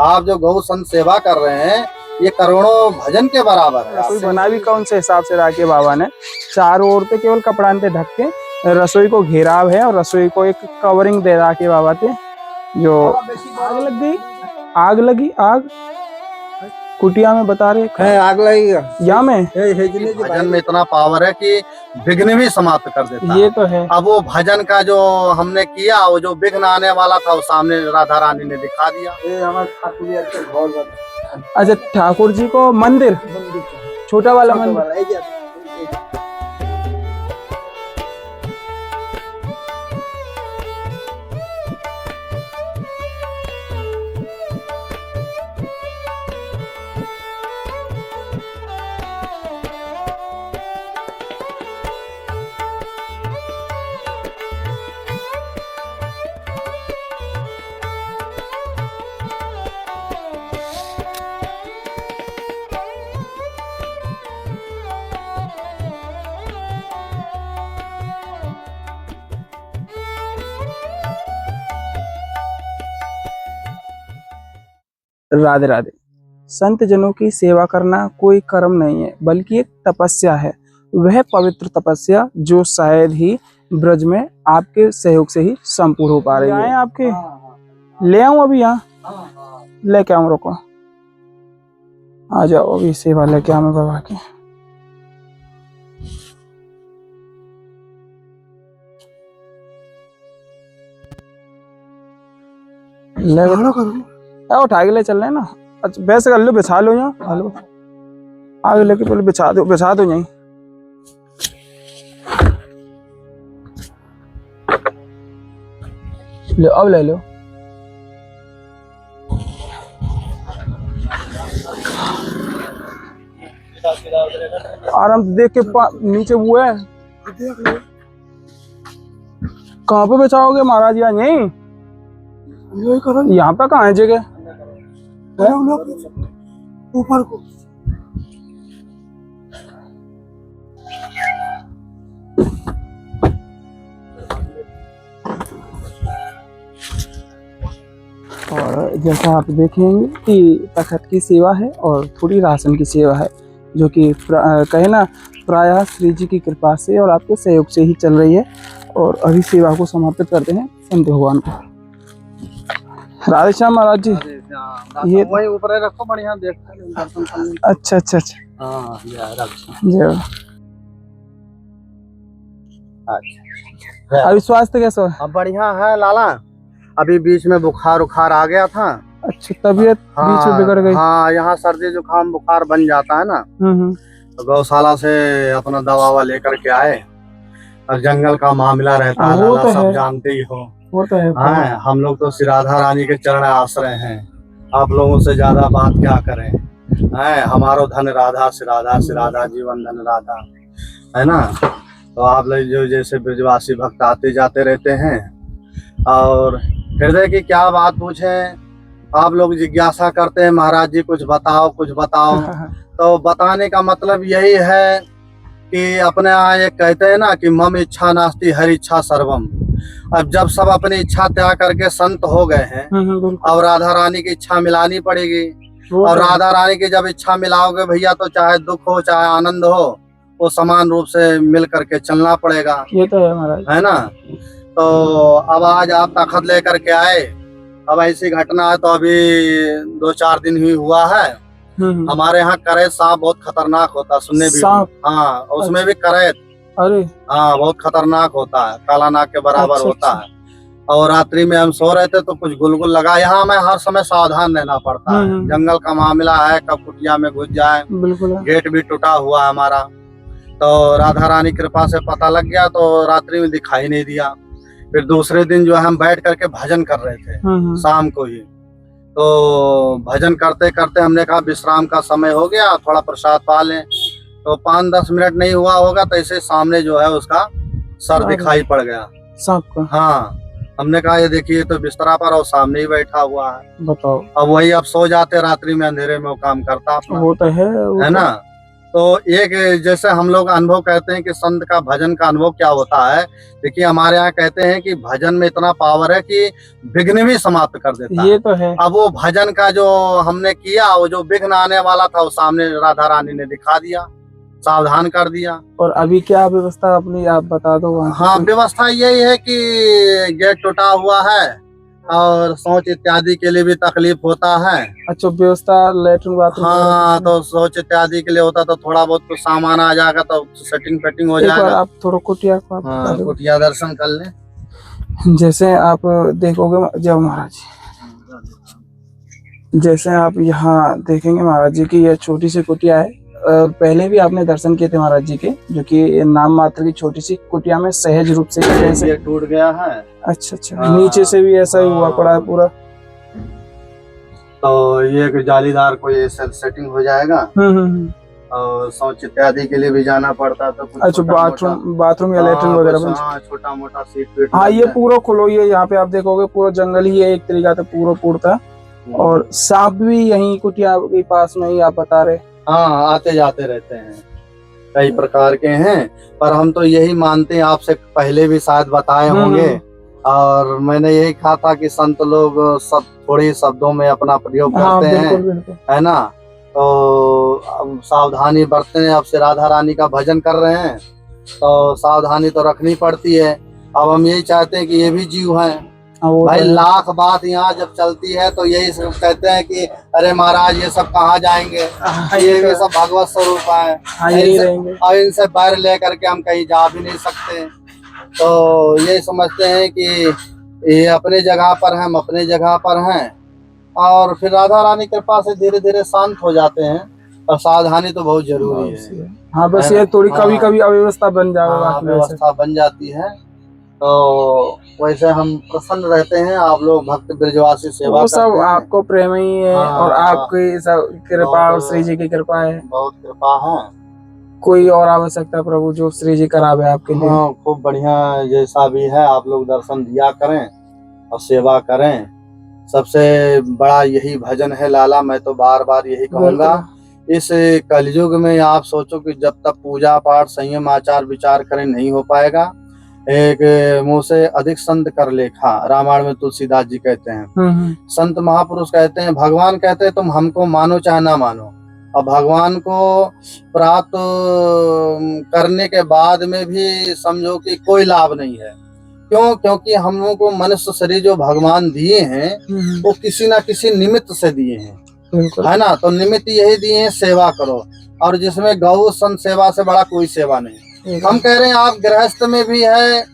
आप जो गौ संत सेवा कर रहे हैं ये करोड़ों भजन के बराबर है। रसोई बना भी कौन से हिसाब से राके बाबा ने, चारों ओर पे केवल कपड़ान पे ढक के रसोई को घेराव है और रसोई को एक कवरिंग दे राके बाबा थे। जो आग लग गई, आग लगी, आग कुटिया में बता रहे है, आग लगी या में भजन में इतना पावर है कि विघ्न भी समाप्त कर देता है। ये तो है। अब वो भजन का जो हमने किया, वो जो विघ्न आने वाला था वो सामने राधा रानी ने दिखा दिया। ये हमारे ठाकुर जी के घर बना। अच्छा, ठाकुर जी को मंदिर, छोटा वाला मंदिर। राधे राधे। संत जनों की सेवा करना कोई कर्म नहीं है, बल्कि एक तपस्या है। वह पवित्र तपस्या जो शायद ही ब्रज में आपके सहयोग से ही संपूर्ण हो पा रही है। आपके ले आऊं अभी, यहाँ लेके आऊं, रुको, आ जाओ अभी सेवा लेके आऊं बाबा की। उठा के ले चल रहे ना। अच्छा वैसे कर लो, बिछा लो यहाँ, हेलो आगे लेके पहले बिछा दो यहीं। लो अब ले लो। आराम से देख के नीचे वो है, कहाँ पे बिछाओगे महाराज? यहाँ यहीं यहाँ पे कहाँ है जगह? ऊपर को और जैसा आप देखेंगे कि तखत की सेवा है और थोड़ी राशन की सेवा है, जो कि कहे ना प्रायः श्री जी की कृपा से और आपके सहयोग से ही चल रही है। और अभी सेवा को समर्पित करते हैं संत भगवान को। राधे श्याम महाराज जी। ये वही ऊपर रखो, बढ़िया देख। अच्छा अच्छा अच्छा, हाँ जय। अभी स्वास्थ्य कैसा है? अब बढ़िया है लाला। अभी बीच में बुखार उखार आ गया था। अच्छा, तबीयत बीच में बिगड़ गई। हाँ, यहाँ सर्दी जुकाम बुखार बन जाता है ना। तो गौशाला से अपना दवा ववा लेकर के आए। और जंगल का मामला रहता है लाला, तो सब जानते ही हो। वो तो है। हाँ, हम लोग तो श्री राधा रानी के चरण आश्रय हैं। आप लोगों से ज्यादा बात क्या करें। है हमारो धन राधा, श्री राधा जीवन धन राधा, है ना। तो आप लोग जो जैसे ब्रजवासी भक्त आते जाते रहते हैं, और हृदय की क्या बात पूछें, आप लोग जिज्ञासा करते हैं महाराज जी कुछ बताओ कुछ बताओ। तो बताने का मतलब यही है कि अपने यहाँ ये कहते हैं ना कि मम इच्छा नास्ति हर इच्छा सर्वम। अब जब सब अपनी इच्छा त्याग करके संत हो गए हैं, अब राधा रानी की इच्छा मिलानी पड़ेगी। और राधा रानी की जब इच्छा मिलाओगे भैया, तो चाहे दुख हो चाहे आनंद हो, वो समान रूप से मिल करके चलना पड़ेगा। ये तो है महाराज, है ना। तो अब आज आप तखत लेकर के आए। अब ऐसी घटना है तो अभी 2-4 दिन ही हुआ है। हमारे यहाँ करैत सांप बहुत खतरनाक होता है, सुनने भी। हाँ, उसमें भी करैत। अरे हाँ, बहुत खतरनाक होता है, काला नाग के बराबर होता है। और रात्रि में हम सो रहे थे तो कुछ गुलगुल लगा। यहाँ हमें हर समय सावधान रहना पड़ता है, जंगल का मामला है, कब कुटिया में घुस जाए। बिल्कुल। गेट भी टूटा हुआ है हमारा। तो राधा रानी कृपा से पता लग गया, तो रात्रि में दिखाई नहीं दिया। फिर दूसरे दिन जो है हम बैठ करके भजन कर रहे थे शाम को ही। तो भजन करते करते हमने कहा विश्राम का समय हो गया, थोड़ा प्रसाद पा लें। तो 5-10 मिनट नहीं हुआ होगा तो ऐसे सामने जो है उसका सर दिखाई पड़ गया सांप का। हाँ, हमने कहा ये देखिए तो बिस्तरा पर और सामने ही बैठा हुआ है। बताओ। अब वही अब सो जाते रात्रि में अंधेरे में वो काम करता अपना। वो तो है ना। तो तो एक जैसे हम लोग अनुभव कहते हैं कि संत का भजन का अनुभव क्या होता है। देखिए हमारे यहाँ कहते हैं कि भजन में इतना पावर है कि विघ्न भी समाप्त कर देता है। ये तो है। अब वो भजन का जो हमने किया, वो जो विघ्न आने वाला था वो सामने राधा रानी ने दिखा दिया, सावधान कर दिया। और अभी क्या व्यवस्था अपनी आप बता दो वहाँ की हाँ, कोई? व्यवस्था यही है कि गेट टूटा हुआ है और शौच इत्यादि के लिए भी तकलीफ होता है। अच्छा, व्यवस्था लेटरिन बाथरूम हाँ, तो शौच इत्यादि के लिए होता तो थोड़ा बहुत कुछ सामान आ जाएगा तो सेटिंग फेटिंग हो एक बार जाएगा। आप थोड़ा कुटिया को आप बता हाँ, दो। कुटिया दर्शन कर लें। जैसे आप देखोगे जब महाराज जी, जैसे आप यहाँ देखेंगे महाराज जी की यह छोटी सी कुटिया है। पहले भी आपने दर्शन किए थे महाराज जी के, जो कि नाम मात्र की छोटी सी कुटिया में सहज रूप से कैसे। ये टूट गया है। अच्छा अच्छा, हाँ, नीचे से भी ऐसा ही हुआ पड़ा है पूरा। तो ये एक जालीदार कोई सेटिंग हो जाएगा हम्म। और शौच इत्यादि के लिए भी जाना पड़ता है तो कुछ अच्छा, बाथरूम या लेटरिन वगैरह बन। हाँ, छोटा मोटा सीट पीट हाँ, ये पूरा खुलो ही है। यहाँ पे आप देखोगे पूरा जंगल ही है एक तरीका से पूरा पूरता। और सांप भी यहीं कुटिया के पास में ही आप बता रहे। हाँ, आते जाते रहते हैं, कई प्रकार के हैं। पर हम तो यही मानते हैं, आपसे पहले भी शायद बताए होंगे और मैंने यही कहा था कि संत लोग सब थोड़ी शब्दों में अपना प्रयोग हाँ, करते हैं, बिल्कुल। है ना। तो अब सावधानी बरतते हैं। अब से राधा रानी का भजन कर रहे हैं तो सावधानी तो रखनी पड़ती है। अब हम यही चाहते हैं कि ये भी जीव हैं भाई। लाख बात यहाँ जब चलती है तो यही सब कहते हैं कि अरे महाराज ये सब कहाँ जाएंगे, ये भी सब भगवत स्वरूप है और इनसे बैर लेकर के हम कहीं जा भी नहीं सकते। तो ये समझते हैं कि ये अपने जगह पर हैं, हम अपने जगह पर हैं और फिर राधा रानी कृपा से धीरे धीरे शांत हो जाते हैं। और सावधानी तो बहुत जरूरी है। हाँ, बस ये थोड़ी कभी कभी अव्यवस्था बन जाएगा, व्यवस्था बन जाती है। तो वैसे हम प्रसन्न रहते हैं। आप लोग भक्त ब्रजवासी सेवा करते हैं, सब आपको प्रेम ही है। और आपकी सब कृपा और श्री जी की कृपा है, बहुत कृपा है। कोई और आवश्यकता प्रभु जो श्री जी करावे आपके लिए। हाँ, खूब बढ़िया। जैसा भी है आप लोग दर्शन दिया करें और सेवा करें। सबसे बड़ा यही भजन है लाला। मैं तो बार बार यही कहूंगा, इस कलयुग में आप सोचो कि जब तक पूजा पाठ संयम आचार विचार करें नहीं हो पाएगा। एक मुंह से अधिक संत कर लेखा, रामायण में तुलसीदास जी कहते हैं। संत महापुरुष कहते हैं, भगवान कहते हैं तुम हमको मानो चाहे ना मानो, और भगवान को प्राप्त करने के बाद में भी समझो कि कोई लाभ नहीं है। क्यों? क्योंकि हम लोगों को मनुष्य शरीर जो भगवान दिए हैं वो किसी ना किसी निमित्त से दिए हैं, है ना। तो निमित्त यही दिए हैं, सेवा करो। और जिसमें गौ संत सेवा से बड़ा कोई सेवा नहीं। हम कह रहे हैं आप गृहस्थ में भी है,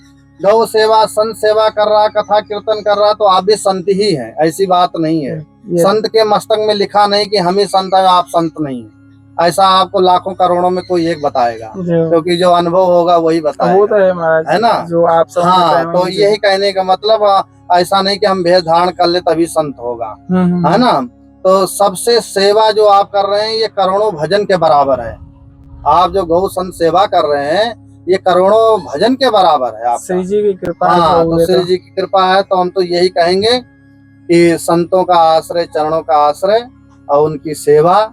गौ सेवा संत सेवा कर रहा, कथा कीर्तन कर रहा, तो आप भी संत ही हैं, ऐसी बात नहीं है। संत के मस्तक में लिखा नहीं कि हम ही संत हैं आप संत नहीं है। ऐसा आपको लाखों करोड़ों में कोई एक बताएगा, क्योंकि जो अनुभव होगा वही बताएगा। वो तो है महाराज, है ना, जो आप सब। हाँ, तो यही कहने का मतलब ऐसा नहीं कि हम भेद धारण कर ले तभी संत होगा, है ना। तो सबसे सेवा जो आप कर रहे हैं ये करोड़ों भजन के बराबर है। आप जो गौ संत सेवा कर रहे हैं ये करोड़ों भजन के बराबर है। आप श्री जी की कृपा। हाँ, तो श्री जी की कृपा है। तो हम तो यही कहेंगे कि संतों का आश्रय, चरणों का आश्रय और उनकी सेवा,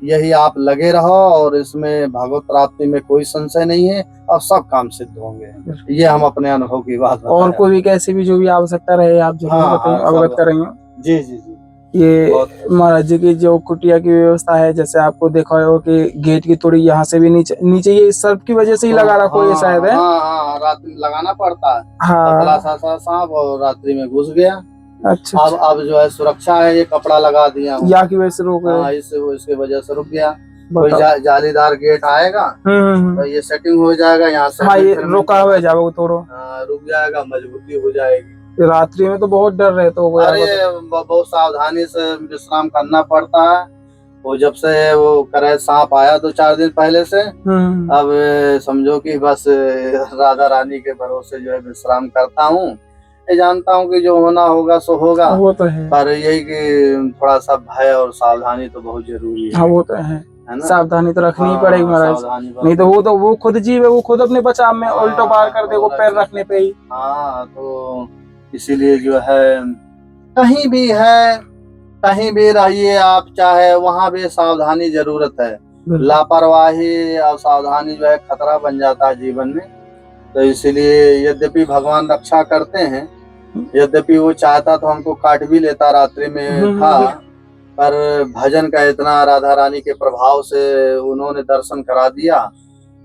यही आप लगे रहो और इसमें भगवत प्राप्ति में कोई संशय नहीं है और सब काम सिद्ध होंगे। ये हम अपने अनुभव की बात बताएं। और कोई भी कैसी भी जो भी आवश्यकता रहे आप जरूर बताएं, अवगत करेंगे। जी जी जी। ये महाराज जी की जो कुटिया की व्यवस्था है, जैसे आपको देखा हो कि गेट की थोड़ी यहाँ से भी नीचे ये सर्प की वजह से ही लगा रखा है शायद है। हाँ, रात्रि लगाना पड़ता है। हाँ, सांप और रात्रि में घुस गया। अच्छा, अब जो है सुरक्षा है, ये कपड़ा लगा दिया या की वजह से रुक गया। हाँ, इसके वजह से रुक गया। कोई जालीदार गेट आएगा तो ये सेटिंग हो जाएगा यहाँ से। हाँ, ये रुका हुआ है जाओ थोड़ा। हाँ, रुक जाएगा, मजबूती हो जाएगी। रात्रि में तो बहुत डर रहता होगा। अरे बहुत सावधानी से विश्राम करना पड़ता है। वो जब से वो करे सांप आया 2-4 दिन पहले से, अब समझो कि बस राधा रानी के भरोसे जो है विश्राम करता हूँ। जानता हूँ कि जो होना होगा सो होगा। वो तो है, पर यही कि थोड़ा सा भय और सावधानी तो बहुत जरूरी है। हाँ, वो तो है ना, सावधानी तो रखनी ही पड़ेगी महाराज। नहीं तो वो खुद जीव है, वो खुद अपने बचाव में उल्टा पार कर दे, वो पैर रखने पे ही। हाँ, तो इसीलिए जो है कहीं भी है, कहीं भी रहिए आप, चाहे वहाँ भी सावधानी जरूरत है। बिल्कुल। लापरवाही और सावधानी जो है खतरा बन जाता है जीवन में। तो इसलिए यद्यपि भगवान रक्षा करते हैं, यद्यपि वो चाहता तो हमको काट भी लेता, रात्रि में था, पर भजन का इतना राधा रानी के प्रभाव से उन्होंने दर्शन करा दिया,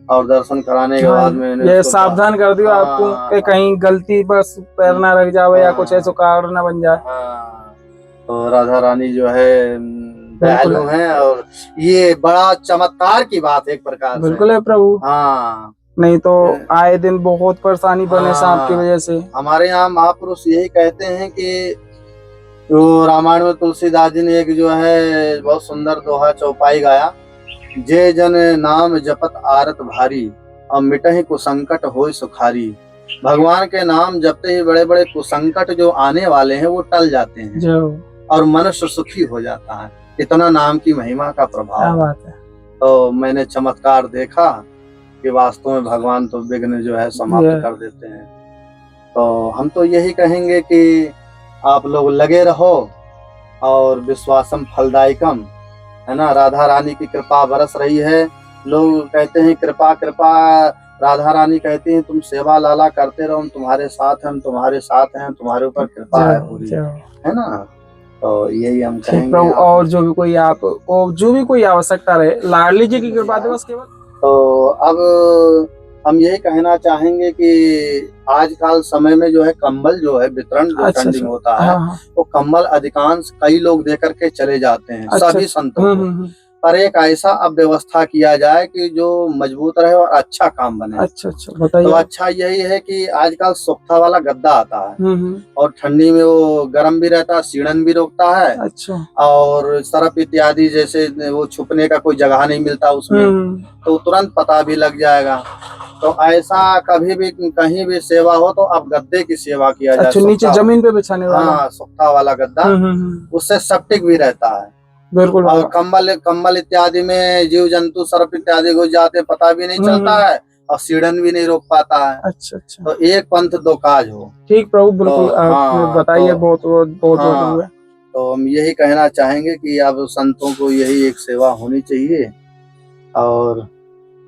और दर्शन कराने के हाँ, बाद मैंने ये उसको सावधान कर दियो आपको हाँ, कि कहीं गलती बस पैर ना रख जावे या कुछ हाँ, ऐसा कारण ना बन जाए। हाँ, तो राधा रानी जो है बिल्कुल दयालु हैं, और ये बड़ा चमत्कार की बात है एक प्रकार से। बिल्कुल है प्रभु, हाँ, नहीं तो आए दिन बहुत परेशानी बने सांप की हाँ, वजह से। हमारे यहाँ महापुरुष यही कहते हैं कि तो रामायण में तुलसीदास जी ने एक जो है बहुत सुंदर दोहा चौपाई गाया, जे जन नाम जपत आरत भारी, और मिटहि कुसंकट होय सुखारी। भगवान के नाम जपते ही बड़े बड़े कुसंकट जो आने वाले हैं वो टल जाते हैं, जो और मनुष्य सुखी हो जाता है। इतना नाम की महिमा का क्या प्रभाव। बात है। तो मैंने चमत्कार देखा कि वास्तव में भगवान तो विघ्न जो है समाप्त कर देते हैं। तो हम तो यही कहेंगे कि आप लोग लगे रहो, और विश्वासम फलदायकम, है ना। राधा रानी की कृपा बरस रही है। लोग कहते हैं कृपा कृपा, राधा रानी कहती हैं तुम सेवा लाला करते रहो, हम तुम्हारे साथ हैं, हम तुम्हारे साथ हैं, तुम्हारे ऊपर कृपा है पूरी, है ना। तो यही हम कहेंगे प्रभु, और जो भी कोई आवश्यकता रहे, लाडली जी की कृपा दिवस केवल। तो अब हम यही कहना चाहेंगे कि आजकल समय में जो है कंबल जो है वितरण जो ट्रेंडिंग होता है, वो कंबल अधिकांश कई लोग दे करके चले जाते हैं, सभी संतों को। पर एक ऐसा अब व्यवस्था किया जाए कि जो मजबूत रहे और अच्छा काम बने। अच्छा बताइए। तो अच्छा यही है कि आजकल सोख्ता वाला गद्दा आता है, और ठंडी में वो गर्म भी रहता है, सीढ़न भी रोकता है। अच्छा। और सरफ इत्यादि जैसे वो छुपने का कोई जगह नहीं मिलता उसमें, तो तुरंत पता भी लग जाएगा। तो ऐसा कभी भी कहीं भी सेवा हो तो अब गद्दे की सेवा किया जाए। अच्छा, नीचे जमीन पे बिछाने वाला। हाँ, सोख्ता वाला गद्दा, उससे सेप्टिक भी रहता है। बिल्कुल। और कंबल इत्यादि में जीव जंतु सर्प इत्यादि घुस जाते, पता भी नहीं चलता है, और सीढ़न भी नहीं रोक पाता है। अच्छा। तो एक पंथ दो काज हो। ठीक प्रभु, बिल्कुल। आप बताइए, बहुत बहुत। तो हम यही कहना चाहेंगे कि अब संतों को यही एक सेवा होनी चाहिए, और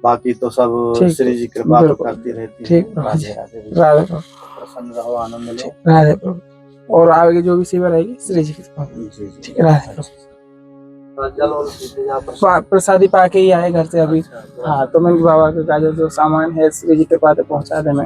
बाकी तो सब श्री जी कृपा तो करती रहती है। राधे राधे, प्रसन्न रहो, आनंद लो। राधे प्रभु। और आगे जो भी सेवा रहेगी श्री जी की कृपा। ठीक है, राधे। प्रसादी पाके ही आए घर से अभी। हाँ, तो मैंने बाबा का जो सामान है श्री जी के पास पहुँचा देना।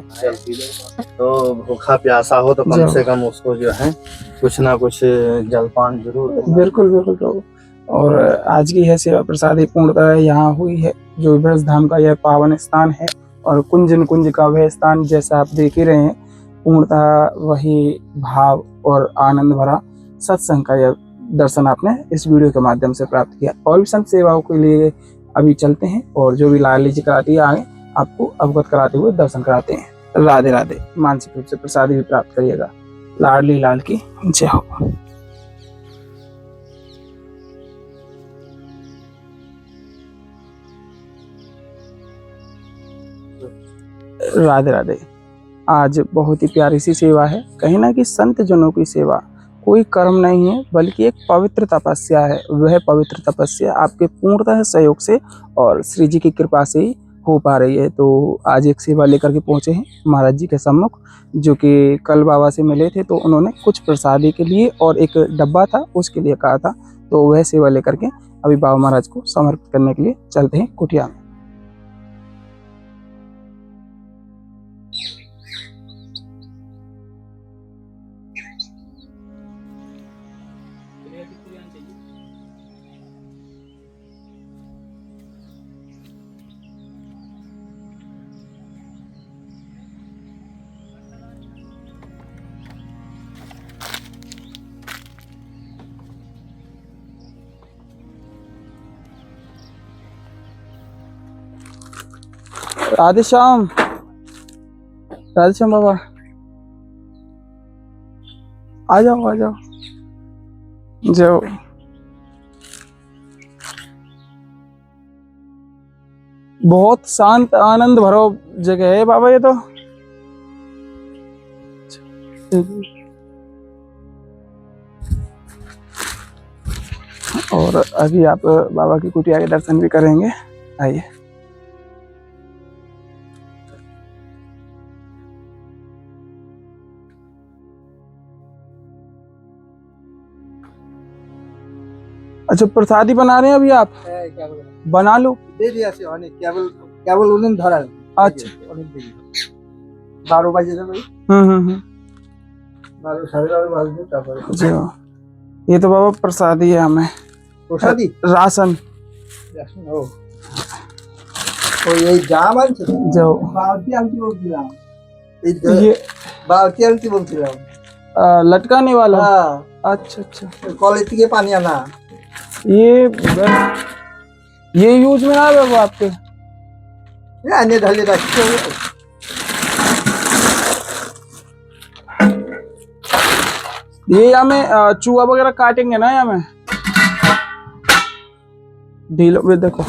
तो भूखा प्यासा हो तो कम से कम उसको जो है कुछ ना कुछ जलपान जरूर। बिल्कुल प्रभु। और आज की यह सेवा प्रसादी पूर्णतः यहाँ हुई है, जो ब्रज धाम का यह पावन स्थान है, और कुंज का वह स्थान जैसा आप देख ही रहे हैं, पूर्णतः वही भाव और आनंद भरा सत्संग का यह दर्शन आपने इस वीडियो के माध्यम से प्राप्त किया। और भी संत सेवाओं के लिए अभी चलते हैं, और जो भी लाडली जी कराती है आगे आपको अवगत कराते हुए दर्शन कराते हैं। राधे राधे। मानसिक रूप से प्रसादी भी प्राप्त करिएगा। लाडली लाल की जय हो। राधे राधे। आज बहुत ही प्यारी सी सेवा है। कहीं ना कि संत जनों की सेवा कोई कर्म नहीं है, बल्कि एक पवित्र तपस्या है। वह पवित्र तपस्या आपके पूर्णतः सहयोग से और श्री जी की कृपा से ही हो पा रही है। तो आज एक सेवा लेकर के पहुंचे हैं महाराज जी के सम्मुख, जो कि कल बाबा से मिले थे, तो उन्होंने कुछ प्रसादी के लिए और एक डब्बा था उसके लिए कहा था। तो वह सेवा लेकर के अभी बाबा महाराज को समर्पित करने के लिए चलते हैं कुटिया में। राधे श्याम बाबा, आ जाओ। जाओ। बहुत शांत आनंद भरो जगह है बाबा ये तो। और अभी आप बाबा की कुटिया के दर्शन भी करेंगे। आइए। अच्छा, प्रसादी बना रहे हैं अभी आप? बना लो। दे दिया से অনেক কেবল কেবল উনুন ধরা আচ্ছা। অনেক দেরি 12 বাজে যাবে हम्म। 12 12:30 বাজবে তারপরে जी हाँ। ये तो बाबा प्रसादी है हमें। প্রসাদী राशन ও ওই এই জাম আনছে जो বালতি আনতে বলছিলাম এই ये বালতি আনতে বলছিলাম लटकाने वाला। হ্যাঁ अच्छा अच्छा। কলেজ থেকে পানি আনা ये यूज में ना है वो आपके? এনে ঢালে রাখতে হবে ये यहाँ में चूहा वगैरह काटेंगे ना यहाँ में? ढीलो भी देखो,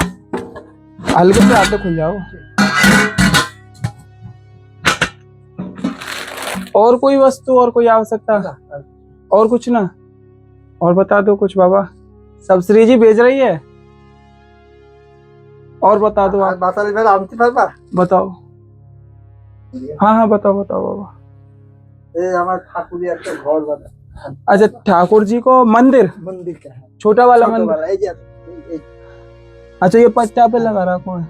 हल्के से हाथ खुल जाओ। और कोई वस्तु और कोई आवश्यकता और कुछ ना? और बता दो कुछ बाबा, सब श्री जी भेज रही है। और बता दो আর आप, বাতালে বেলা আনতে পারবা बताओ। हाँ हाँ बताओ बताओ बाबा। এই আমার ঠাকুরের একটা ঘর বানা अच्छा, ठाकुर जी को मंदिर, মন্দির কা छोटा वाला मंदिर। ছোটবেলা এই যে এই अच्छा, ये पट्टा पे लगा रखा है।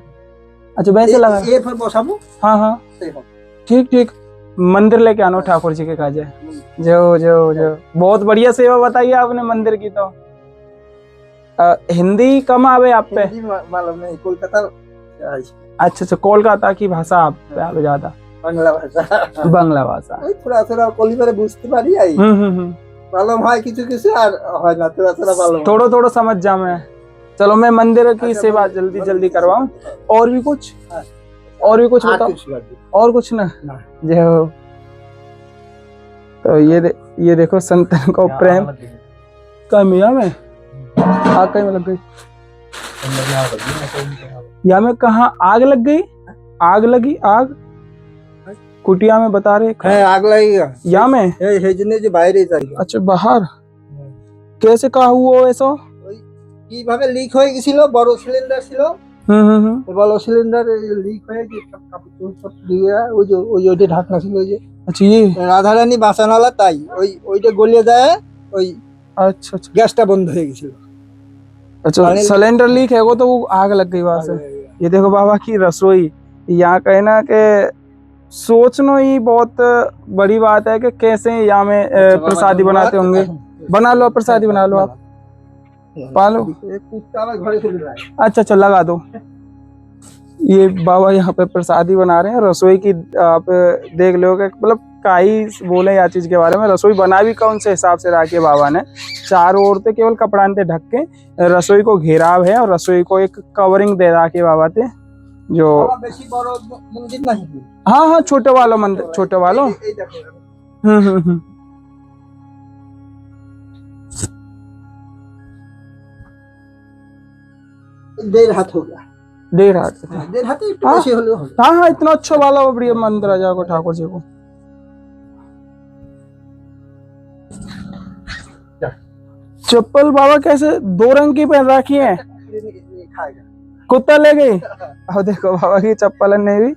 अच्छा वैसे लगा। এরপর বসাবো हाँ हाँ সেই হবে ठीक ठीक। मंदिर लेके आना ठाकुर जी के काजे। जो जो जो बहुत बढ़िया सेवा बताई है आपने मंदिर की। तो हिंदी कम आवे आप पे? হিন্দি মালুম নেই কলকাতার अच्छा अच्छा, कोलकाता की भाषा आप पे आवे ज्यादा। বাংলা ভাষা बांग्ला भाषा। ওই থোড়া থোড়া কলিবারে বুঝতে পারি আই মালুম হয় কিছু কিছু আর হয় না থোড়া থোড়া মালুম थोड़ा थोड़ा समझ जा मैं। चलो मैं मंदिर की अच्छा, सेवा मंदिर- जल्दी मंदिर जल्दी की करवाऊं। सेवा। और भी कुछ? हाँ। और भी कुछ আর बताओ। কিছু লাগবে और कुछ ना? ना। जो तो ये देखो संतन को प्रेम का मिया में आग कहीं में लग गई। या में कहा आग लग गई? आग लगी? आग कुटिया में बता रहे। হ্যাঁ আগ লাগি या में? এই সেই জন্য যে বাইরে যাই अच्छा बाहर कैसे कहा हुआ ऐसा? ওই কিভাবে লিক হয়ে গিয়েছিল বড় সিলিন্ডার ছিল বড় সিলিন্ডার লিক হয়ে গিয়ে সব কাপড় সব দিয়ে ওই ঢাকনা ছিল ওই যে अच्छा ये রাধারানী বাঁচানোলা তাই ওইটা গলিয়ে যায় ওই अच्छा अच्छा গ্যাসটা বন্ধ হয়ে গেছিল अच्छा सिलेंडर लीक है वो, तो वो आग लग गई वहां से। ये देखो बाबा की रसोई। यहाँ कहना कि सोचना ही बहुत बड़ी बात है कि कैसे यहाँ में प्रसादी बनाते होंगे। बना लो प्रसादी, बना लो आप, पालो। कुत्ता में घरे चले जाए अच्छा अच्छा लगा दो। ये बाबा यहाँ पे प्रसादी बना रहे हैं। रसोई की आप देख लो कि मतलब काई बोले या चीज के बारे में। रसोई बना भी कौन से हिसाब से रखी है बाबा ने। चारों ओर से केवल कपड़ा से ढक के रसोई को घेराव है और रसोई को एक कवरिंग दे रखी है बाबा थे जो। বেশি বড় মন্দির নাকি हाँ हाँ छोटे वालों मंदिर, छोटे वालों। এই দেখো देर हाथ हो गया देर हाथ। देर हाथ একটু हाँ। বেশি হলেও হবে हाँ हाँ इतना अच्छा वाला बढ़िया मंदिर आ जाओगे ठाकुर जी को। चप्पल बाबा कैसे दो रंग की पहन रखी है? ये खाएगा कुत्ता ले गई। अब देखो बाबा की चप्पल ने भी।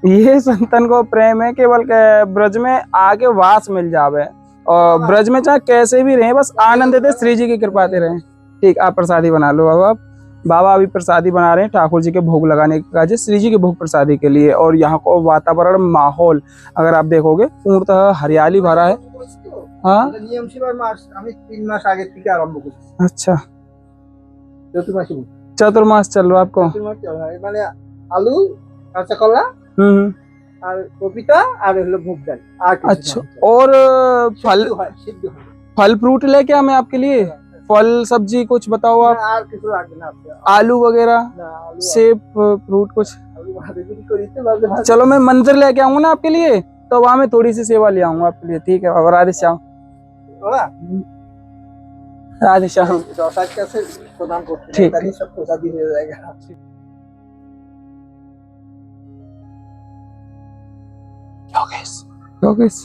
ये संतन को प्रेम है केवल के ब्रज में आके वास मिल जावे और ब्रज में चाहे कैसे भी रहे बस आनंद दे, श्री जी की कृपा से रहे। ठीक, आप प्रसादी बना लो बाबा। बाबा अभी प्रसादी बना रहे हैं ठाकुर जी के भोग लगाने के काज, श्री जी के भोग प्रसादी के लिए। और यहाँ को वातावरण माहौल अगर आप देखोगे पूर्णतः हरियाली भरा है। हाँ নিয়ম শিবার মাস আমি 3 মাস আগে থেকে আরম্ভ করছি अच्छा, চতুর্মাসে चतुर्मास चल रहा है आपको। চতুর্মাস চলে মানে আলু কাঁচা কলা हम्म। আর পপিতা আর হলো মুগ ডাল আর কিছু अच्छा, और फल সিদ্ধ হয় फल फ्रूट लेके आए मैं आपके लिए। फल सब्जी कुछ बताओ आप। আর কিছু লাগবে না আপনার आलू वगैरह, না আলু सेब, फ्रूट कुछ। আলু ভাজি যদি করিতে পারবে चलो मैं मंदिर लेके आऊंगा ना आपके लिए, तो वहां मैं थोड़ी सी सेवा ले आऊंगा आपके लिए। ठीक है बाबा, राधे श्याम। বাবা राधे श्याम। দশার কাছে প্রদান করতে ঠিক। তাহলে সব প্রসাদী হয়ে যায়গা योगेश योगेश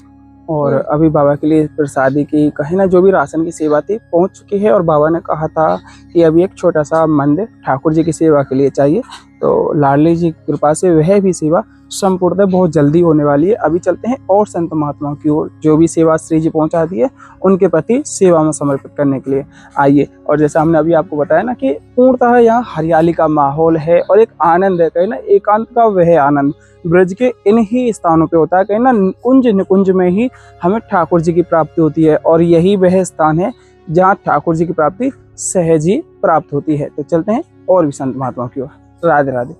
और अभी बाबा के लिए प्रसादी की कहीं ना जो भी राशन की सेवा थी पहुंच चुकी है। और बाबा ने कहा था कि अभी एक छोटा सा मंदिर ठाकुर जी की सेवा के लिए चाहिए, तो लाडली जी की कृपा से वह भी सेवा संपूर्णतः बहुत जल्दी होने वाली है। अभी चलते हैं और संत महात्माओं की ओर, जो भी सेवा श्री जी पहुंचा दी है उनके प्रति सेवा में समर्पित करने के लिए आइए। और जैसा हमने अभी आपको बताया ना कि पूर्णतः यहाँ हरियाली का माहौल है और एक आनंद है, कहीं ना एकांत का वह आनंद ब्रज के इन ही स्थानों पे होता है। कहीं ना कुंज निकुंज में ही हमें ठाकुर जी की प्राप्ति होती है और यही वह स्थान है जहाँ ठाकुर जी की प्राप्ति सहज ही प्राप्त होती है। तो चलते हैं और भी संत महात्माओं की ओर। राधे राधे।